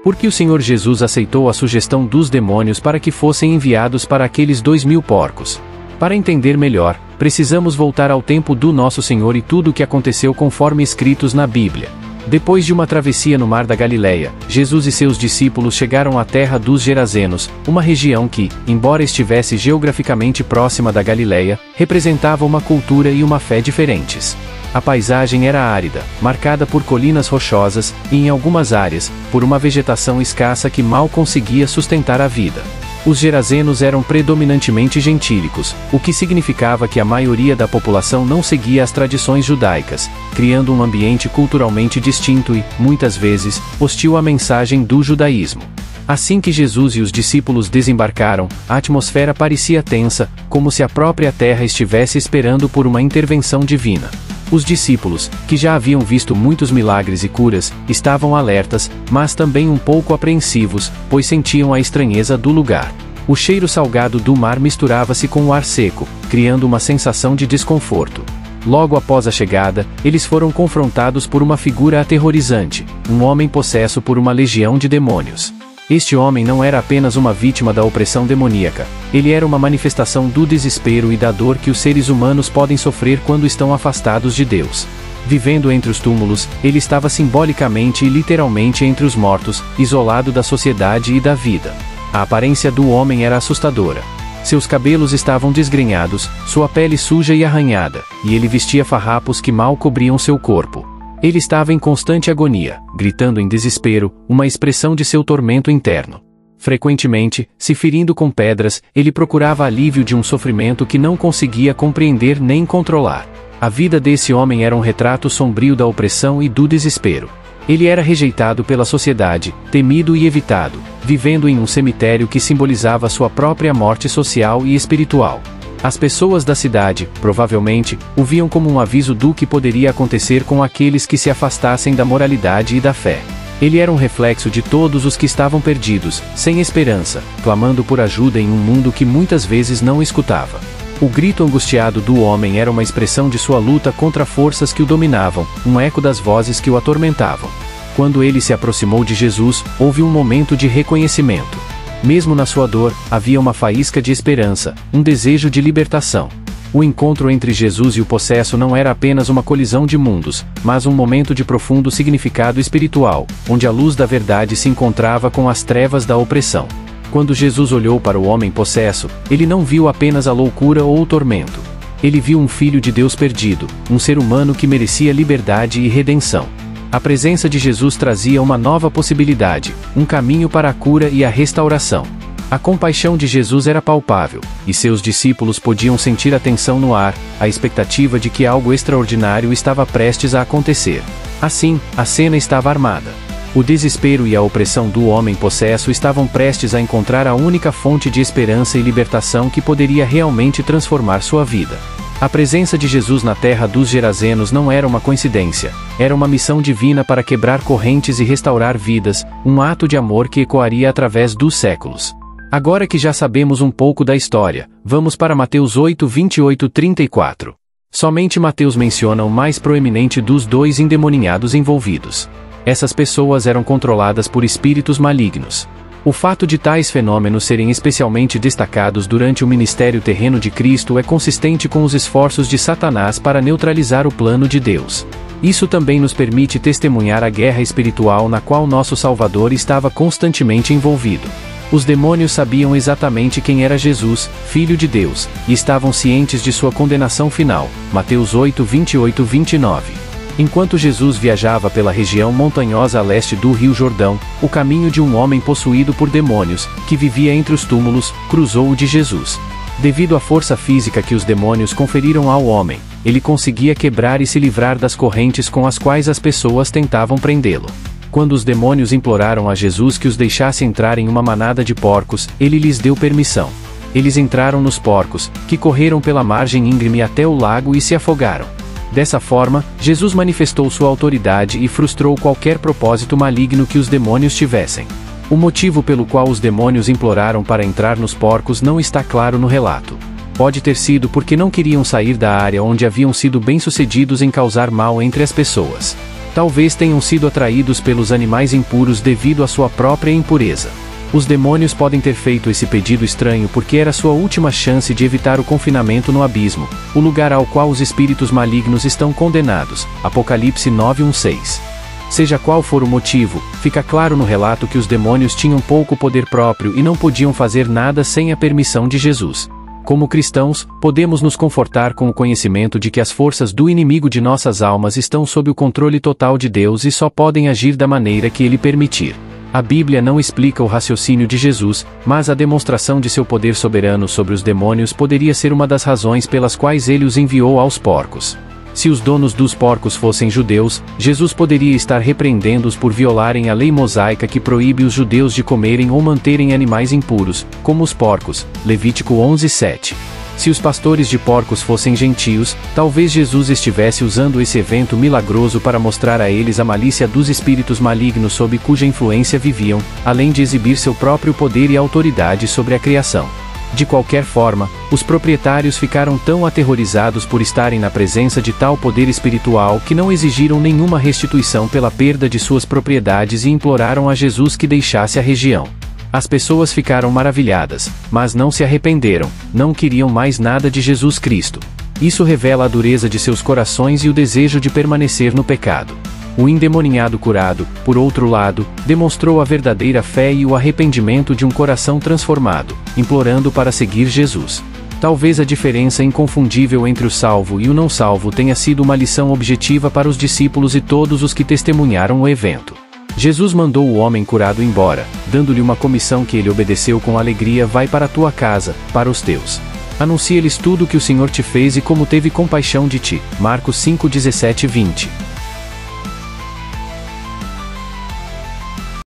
Por que o Senhor Jesus aceitou a sugestão dos demônios para que fossem enviados para aqueles 2.000 porcos? Para entender melhor, precisamos voltar ao tempo do nosso Senhor e tudo o que aconteceu conforme escritos na Bíblia. Depois de uma travessia no mar da Galileia, Jesus e seus discípulos chegaram à terra dos Gerazenos, uma região que, embora estivesse geograficamente próxima da Galileia, representava uma cultura e uma fé diferentes. A paisagem era árida, marcada por colinas rochosas, e em algumas áreas, por uma vegetação escassa que mal conseguia sustentar a vida. Os Gerazenos eram predominantemente gentílicos, o que significava que a maioria da população não seguia as tradições judaicas, criando um ambiente culturalmente distinto e, muitas vezes, hostil à mensagem do judaísmo. Assim que Jesus e os discípulos desembarcaram, a atmosfera parecia tensa, como se a própria terra estivesse esperando por uma intervenção divina. Os discípulos, que já haviam visto muitos milagres e curas, estavam alertas, mas também um pouco apreensivos, pois sentiam a estranheza do lugar. O cheiro salgado do mar misturava-se com o ar seco, criando uma sensação de desconforto. Logo após a chegada, eles foram confrontados por uma figura aterrorizante, um homem possesso por uma legião de demônios. Este homem não era apenas uma vítima da opressão demoníaca, ele era uma manifestação do desespero e da dor que os seres humanos podem sofrer quando estão afastados de Deus. Vivendo entre os túmulos, ele estava simbolicamente e literalmente entre os mortos, isolado da sociedade e da vida. A aparência do homem era assustadora. Seus cabelos estavam desgrenhados, sua pele suja e arranhada, e ele vestia farrapos que mal cobriam seu corpo. Ele estava em constante agonia, gritando em desespero, uma expressão de seu tormento interno. Frequentemente, se ferindo com pedras, ele procurava alívio de um sofrimento que não conseguia compreender nem controlar. A vida desse homem era um retrato sombrio da opressão e do desespero. Ele era rejeitado pela sociedade, temido e evitado, vivendo em um cemitério que simbolizava sua própria morte social e espiritual. As pessoas da cidade, provavelmente, o viam como um aviso do que poderia acontecer com aqueles que se afastassem da moralidade e da fé. Ele era um reflexo de todos os que estavam perdidos, sem esperança, clamando por ajuda em um mundo que muitas vezes não escutava. O grito angustiado do homem era uma expressão de sua luta contra forças que o dominavam, um eco das vozes que o atormentavam. Quando ele se aproximou de Jesus, houve um momento de reconhecimento. Mesmo na sua dor, havia uma faísca de esperança, um desejo de libertação. O encontro entre Jesus e o possesso não era apenas uma colisão de mundos, mas um momento de profundo significado espiritual, onde a luz da verdade se encontrava com as trevas da opressão. Quando Jesus olhou para o homem possesso, ele não viu apenas a loucura ou o tormento. Ele viu um filho de Deus perdido, um ser humano que merecia liberdade e redenção. A presença de Jesus trazia uma nova possibilidade, um caminho para a cura e a restauração. A compaixão de Jesus era palpável, e seus discípulos podiam sentir a tensão no ar, a expectativa de que algo extraordinário estava prestes a acontecer. Assim, a cena estava armada. O desespero e a opressão do homem possesso estavam prestes a encontrar a única fonte de esperança e libertação que poderia realmente transformar sua vida. A presença de Jesus na terra dos Gerazenos não era uma coincidência, era uma missão divina para quebrar correntes e restaurar vidas, um ato de amor que ecoaria através dos séculos. Agora que já sabemos um pouco da história, vamos para Mateus 8, 28-34. Somente Mateus menciona o mais proeminente dos dois endemoninhados envolvidos. Essas pessoas eram controladas por espíritos malignos. O fato de tais fenômenos serem especialmente destacados durante o ministério terreno de Cristo é consistente com os esforços de Satanás para neutralizar o plano de Deus. Isso também nos permite testemunhar a guerra espiritual na qual nosso Salvador estava constantemente envolvido. Os demônios sabiam exatamente quem era Jesus, Filho de Deus, e estavam cientes de sua condenação final. Mateus 8, 28-29. Enquanto Jesus viajava pela região montanhosa a leste do Rio Jordão, o caminho de um homem possuído por demônios, que vivia entre os túmulos, cruzou o de Jesus. Devido à força física que os demônios conferiram ao homem, ele conseguia quebrar e se livrar das correntes com as quais as pessoas tentavam prendê-lo. Quando os demônios imploraram a Jesus que os deixasse entrar em uma manada de porcos, ele lhes deu permissão. Eles entraram nos porcos, que correram pela margem íngreme até o lago e se afogaram. Dessa forma, Jesus manifestou sua autoridade e frustrou qualquer propósito maligno que os demônios tivessem. O motivo pelo qual os demônios imploraram para entrar nos porcos não está claro no relato. Pode ter sido porque não queriam sair da área onde haviam sido bem-sucedidos em causar mal entre as pessoas. Talvez tenham sido atraídos pelos animais impuros devido à sua própria impureza. Os demônios podem ter feito esse pedido estranho porque era sua última chance de evitar o confinamento no abismo, o lugar ao qual os espíritos malignos estão condenados. Apocalipse 9:1-6. Seja qual for o motivo, fica claro no relato que os demônios tinham pouco poder próprio e não podiam fazer nada sem a permissão de Jesus. Como cristãos, podemos nos confortar com o conhecimento de que as forças do inimigo de nossas almas estão sob o controle total de Deus e só podem agir da maneira que Ele permitir. A Bíblia não explica o raciocínio de Jesus, mas a demonstração de seu poder soberano sobre os demônios poderia ser uma das razões pelas quais ele os enviou aos porcos. Se os donos dos porcos fossem judeus, Jesus poderia estar repreendendo-os por violarem a lei mosaica que proíbe os judeus de comerem ou manterem animais impuros, como os porcos, Levítico 11:7. Se os pastores de porcos fossem gentios, talvez Jesus estivesse usando esse evento milagroso para mostrar a eles a malícia dos espíritos malignos sob cuja influência viviam, além de exibir seu próprio poder e autoridade sobre a criação. De qualquer forma, os proprietários ficaram tão aterrorizados por estarem na presença de tal poder espiritual que não exigiram nenhuma restituição pela perda de suas propriedades e imploraram a Jesus que deixasse a região. As pessoas ficaram maravilhadas, mas não se arrependeram, não queriam mais nada de Jesus Cristo. Isso revela a dureza de seus corações e o desejo de permanecer no pecado. O endemoninhado curado, por outro lado, demonstrou a verdadeira fé e o arrependimento de um coração transformado, implorando para seguir Jesus. Talvez a diferença inconfundível entre o salvo e o não salvo tenha sido uma lição objetiva para os discípulos e todos os que testemunharam o evento. Jesus mandou o homem curado embora, dando-lhe uma comissão que ele obedeceu com alegria: vai para a tua casa, para os teus. Anuncia-lhes tudo o que o Senhor te fez e como teve compaixão de ti. Marcos 5:17-20.